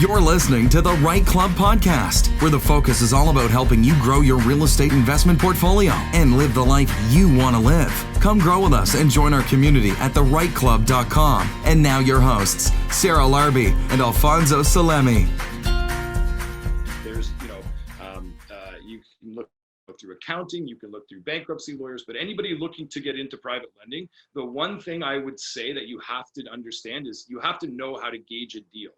You're listening to the REITE Club podcast, where the focus is all about helping you grow your real estate investment portfolio and live the life you want to live. Come grow with us and join our community at thereiteclub.com. And now your hosts, Sarah Larby and Alfonso Salemi. There's, you can look through accounting, you can look through bankruptcy lawyers, but anybody looking to get into private lending, the one thing I would say that you have to understand is you have to know how to gauge a deal.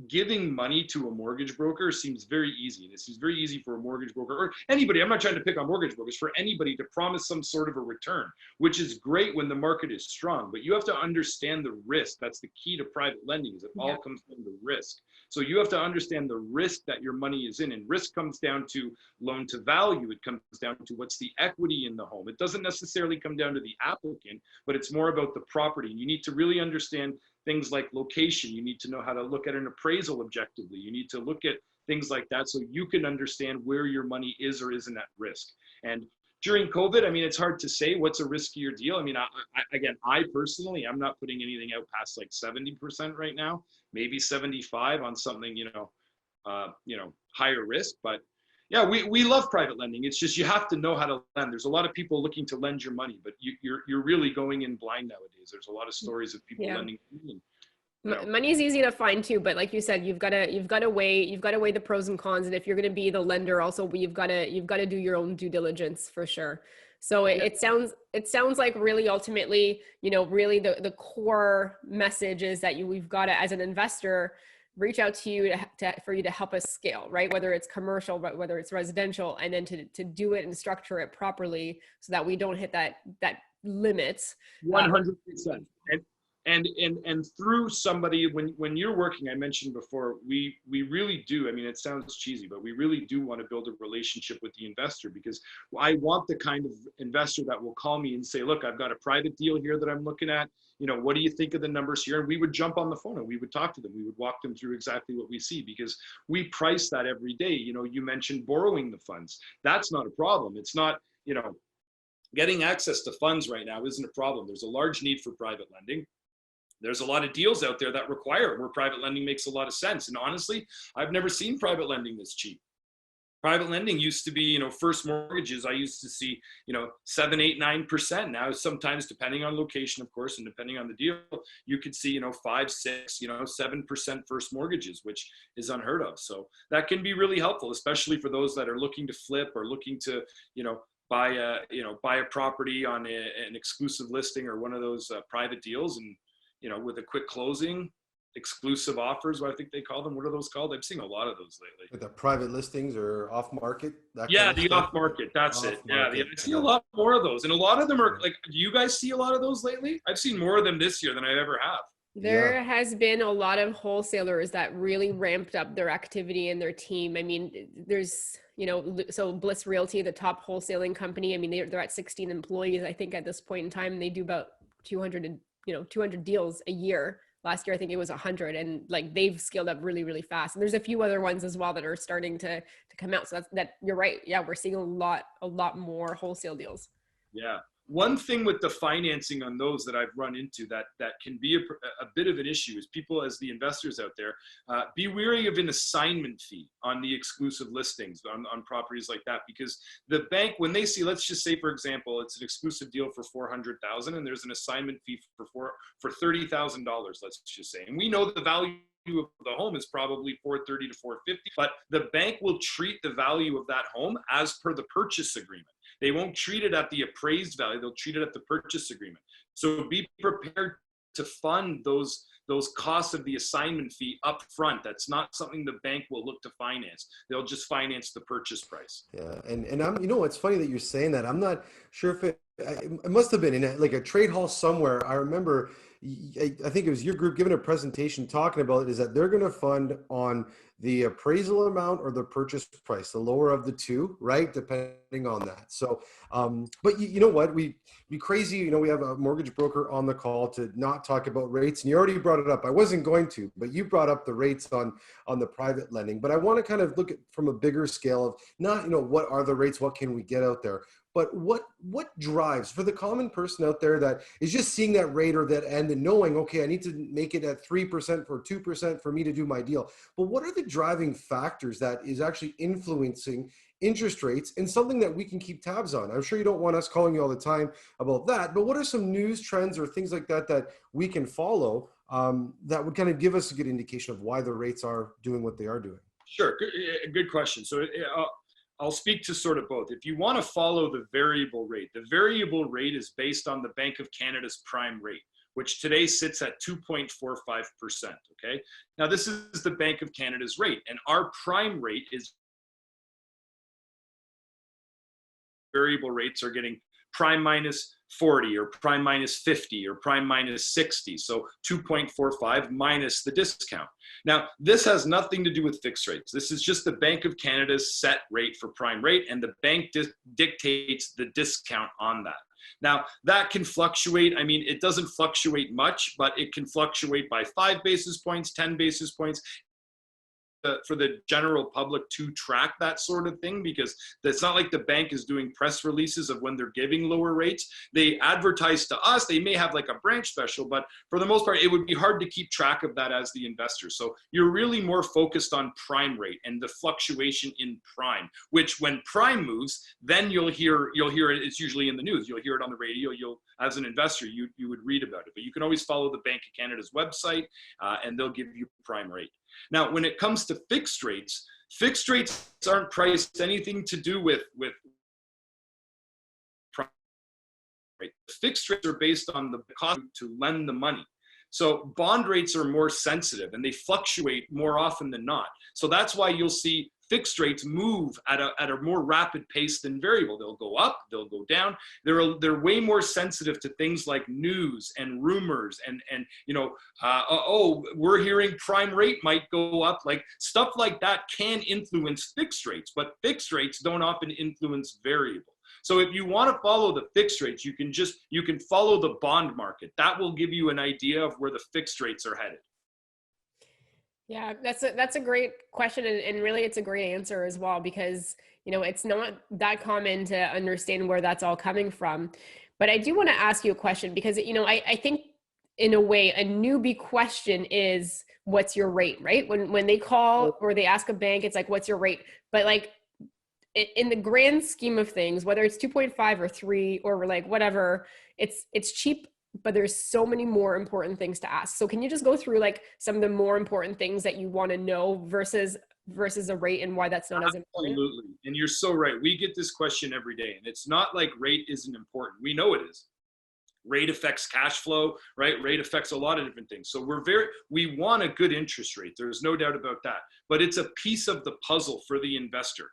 Giving money to a mortgage broker seems very easy. And it seems very easy for a mortgage broker or anybody, I'm not trying to pick on mortgage brokers, for anybody to promise some sort of a return, which is great when the market is strong, but you have to understand the risk. That's the key to private lending, is it all comes down to risk. So you have to understand the risk that your money is in, and risk comes down to loan to value. It comes down to what's the equity in the home. It doesn't necessarily come down to the applicant, but it's more about the property. And you need to really understand things like location. You need to know how to look at an appraisal objectively. You need to look at things like that so you can understand where your money is or isn't at risk. And during COVID, I mean, it's hard to say what's a riskier deal. I mean, I personally, I'm not putting anything out past like 70% right now, maybe 75 on something, higher risk. But yeah, we love private lending. It's just you have to know how to lend. There's a lot of people looking to lend your money, but you're really going in blind nowadays. There's a lot of stories of people lending. Money is easy to find too, but like you said, you've got to weigh the pros and cons. And if you're going to be the lender, also you've got to do your own due diligence for sure. So it sounds like really ultimately, really the core message is that we've got to, as an investor, reach out to you for you to help us scale, right? Whether it's commercial, but whether it's residential, and then to do it and structure it properly so that we don't hit that limit. 100%. And through somebody, when you're working, I mentioned before, we really do, I mean, it sounds cheesy, but we really do want to build a relationship with the investor, because I want the kind of investor that will call me and say, look, I've got a private deal here that I'm looking at. What do you think of the numbers here? And we would jump on the phone and we would talk to them. We would walk them through exactly what we see, because we price that every day. You mentioned borrowing the funds. That's not a problem. It's not, getting access to funds right now isn't a problem. There's a large need for private lending. There's a lot of deals out there that require it, where private lending makes a lot of sense. And honestly, I've never seen private lending this cheap. Private lending used to be, first mortgages, I used to see, 7, 8, 9%. Now, sometimes depending on location, of course, and depending on the deal, you could see, 5, 6, 7% first mortgages, which is unheard of. So that can be really helpful, especially for those that are looking to flip or looking to, buy a property on an exclusive listing or one of those private deals, and with a quick closing, exclusive offers, what I think they call them. What are those called? I've seen a lot of those lately. Like the private listings or off market? The off market. That's it. Yeah, I see a lot more of those. And a lot of them are like, do you guys see a lot of those lately? I've seen more of them this year than I ever have. There has been a lot of wholesalers that really ramped up their activity and their team. I mean, there's, so Bliss Realty, the top wholesaling company, I mean, they're at 16 employees, I think, at this point in time. They do about 200 deals a year. Last year, I think it was 100, and like they've scaled up really, really fast. And there's a few other ones as well that are starting to come out. So that you're right. Yeah, we're seeing a lot more wholesale deals. Yeah. One thing with the financing on those that I've run into that can be a bit of an issue is people, as the investors out there, be wary of an assignment fee on the exclusive listings on properties like that, because the bank, when they see, let's just say, for example, it's an exclusive deal for $400,000 and there's an assignment fee for $30,000, let's just say, and we know the value of the home is probably $430,000 to $450,000, but the bank will treat the value of that home as per the purchase agreement. They won't treat it at the appraised value. They'll treat it at the purchase agreement. So be prepared to fund those costs of the assignment fee up front. That's not something the bank will look to finance. They'll just finance the purchase price. Yeah, and I'm, it's funny that you're saying that. I'm not sure if it must have been in a trade hall somewhere. I remember, I think it was your group giving a presentation talking about it, is that they're going to fund on the appraisal amount or the purchase price, the lower of the two, right? Depending on that. So, but you know what, we be crazy. We have a mortgage broker on the call to not talk about rates, and you already brought it up. I wasn't going to, but you brought up the rates on the private lending. But I want to kind of look at from a bigger scale of not, what are the rates? What can we get out there? but what drives for the common person out there that is just seeing that rate or that and then knowing, okay, I need to make it at 3% or 2% for me to do my deal. But what are the driving factors that is actually influencing interest rates and something that we can keep tabs on? I'm sure you don't want us calling you all the time about that, but what are some news trends or things like that that we can follow that would kind of give us a good indication of why the rates are doing what they are doing? Sure, good question. So I'll speak to sort of both. If you want to follow the variable rate is based on the Bank of Canada's prime rate, which today sits at 2.45%, okay? Now this is the Bank of Canada's rate, and our prime rate is, variable rates are getting prime minus 40 or prime minus 50 or prime minus 60. So 2.45 minus the discount. Now, this has nothing to do with fixed rates. This is just the Bank of Canada's set rate for prime rate, and the bank dictates the discount on that. Now, that can fluctuate. I mean, it doesn't fluctuate much, but it can fluctuate by 5 basis points, 10 basis points. For the general public to track that sort of thing, because it's not like the bank is doing press releases of when they're giving lower rates. They advertise to us. They may have like a branch special, but for the most part, it would be hard to keep track of that as the investor. So you're really more focused on prime rate and the fluctuation in prime, which when prime moves, then you'll hear it. It's usually in the news. You'll hear it on the radio. As an investor, you would read about it, but you can always follow the Bank of Canada's website and they'll give you prime rate. Now, when it comes to fixed rates aren't priced anything to do with prime rate. Fixed rates are based on the cost to lend the money. So bond rates are more sensitive and they fluctuate more often than not. So that's why you'll see fixed rates move at a more rapid pace than variable. They'll go up, they'll go down. They're way more sensitive to things like news and rumors and we're hearing prime rate might go up. Like stuff like that can influence fixed rates, but fixed rates don't often influence variable. So if you want to follow the fixed rates, you can follow the bond market. That will give you an idea of where the fixed rates are headed. Yeah, that's a great question, and really it's a great answer as well, because it's not that common to understand where that's all coming from. But I do want to ask you a question, because I think in a way a newbie question is, what's your rate, right? When they call or they ask a bank, it's like, what's your rate? But like in the grand scheme of things, whether it's 2.5 or 3 or like whatever, it's cheap. But there's so many more important things to ask. So can you just go through like some of the more important things that you want to know versus a rate, and why that's not as important? Absolutely. And you're so right. We get this question every day, and it's not like rate isn't important. We know it is. Rate affects cash flow, right? Rate affects a lot of different things. So we want a good interest rate. There's no doubt about that. But it's a piece of the puzzle for the investor.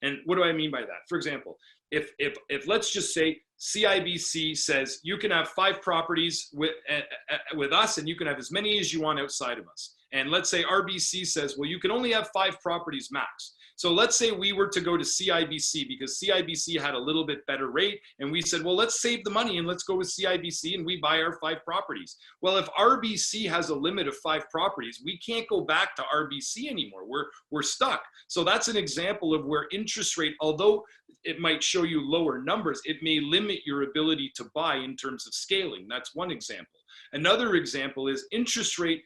And what do I mean by that? For example, if let's just say CIBC says you can have 5 properties with us, and you can have as many as you want outside of us. And let's say RBC says, well, you can only have 5 properties max. So let's say we were to go to CIBC because CIBC had a little bit better rate, and we said, well, let's save the money and let's go with CIBC and we buy our 5 properties. Well, if RBC has a limit of 5 properties, we can't go back to RBC anymore. We're stuck. So that's an example of where interest rate, although it might show you lower numbers, it may limit your ability to buy in terms of scaling. That's one example. Another example is interest rate.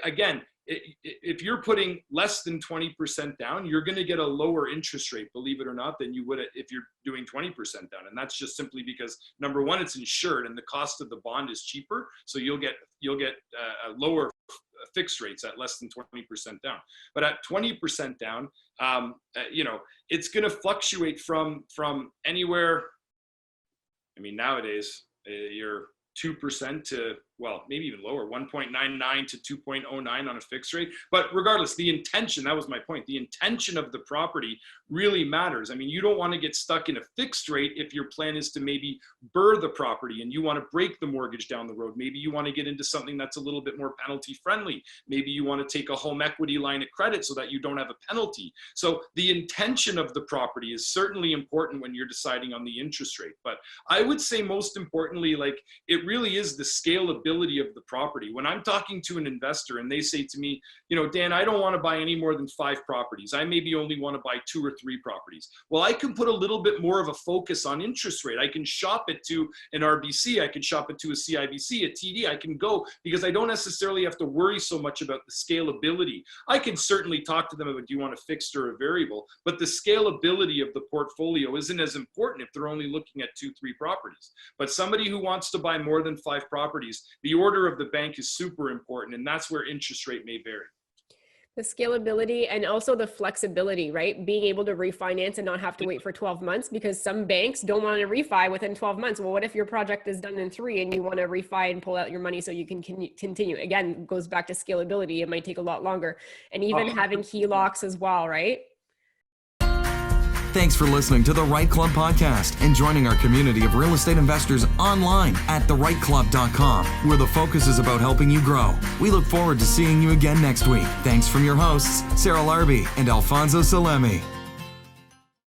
Again, if you're putting less than 20% down, you're going to get a lower interest rate, believe it or not, than you would if you're doing 20% down. And that's just simply because, number one, it's insured and the cost of the bond is cheaper. So you'll get lower fixed rates at less than 20% down. But at 20% down, it's going to fluctuate from anywhere. I mean, nowadays, you're 2% to, well, maybe even lower, 1.99 to 2.09 on a fixed rate. But regardless, the intention, that was my point, the intention of the property really matters. I mean, you don't want to get stuck in a fixed rate if your plan is to maybe BRRRR the property and you want to break the mortgage down the road. Maybe you want to get into something that's a little bit more penalty friendly. Maybe you want to take a home equity line of credit so that you don't have a penalty. So the intention of the property is certainly important when you're deciding on the interest rate. But I would say most importantly, like, it really is the scalability scalability of the property. When I'm talking to an investor and they say to me, Dan, I don't want to buy any more than 5 properties. I maybe only want to buy 2 or 3 properties. Well, I can put a little bit more of a focus on interest rate. I can shop it to an RBC. I can shop it to a CIBC, a TD. I can go because I don't necessarily have to worry so much about the scalability. I can certainly talk to them about, do you want a fixed or a variable? But the scalability of the portfolio isn't as important if they're only looking at 2, 3 properties. But somebody who wants to buy more than 5 properties, the order of the bank is super important, and that's where interest rate may vary. The scalability and also the flexibility, right? Being able to refinance and not have to wait for 12 months, because some banks don't want to refi within 12 months. Well, what if your project is done in 3 and you want to refi and pull out your money so you can continue? Again, goes back to scalability. It might take a lot longer. And even having HELOCs as well, right? Thanks for listening to the REITE Club podcast and joining our community of real estate investors online at thereiteclub.com, where the focus is about helping you grow. We look forward to seeing you again next week. Thanks from your hosts, Sarah Larby and Alfonso Salemi.